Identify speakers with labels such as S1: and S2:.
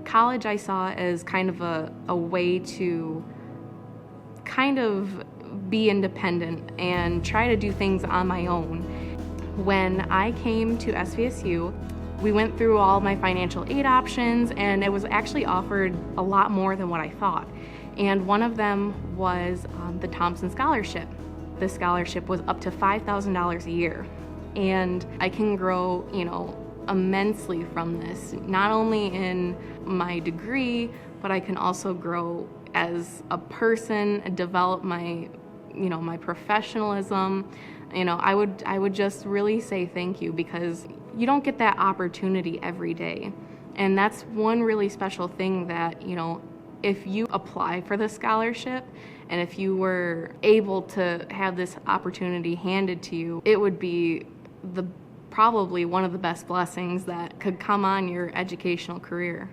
S1: college I saw as kind of a way to kind of be independent and try to do things on my own. When I came to SVSU, we went through all my financial aid options, and it was actually offered a lot more than what I thought. And one of them was the Thompson scholarship. The scholarship was up to $5,000 a year. And I can grow, immensely from this, not only in my degree, but I can also grow as a person and develop my my professionalism. I would just really say thank you, because you don't get that opportunity every day. And that's one really special thing that, if you apply for the scholarship and if you were able to have this opportunity handed to you, it would be probably one of the best blessings that could come on your educational career.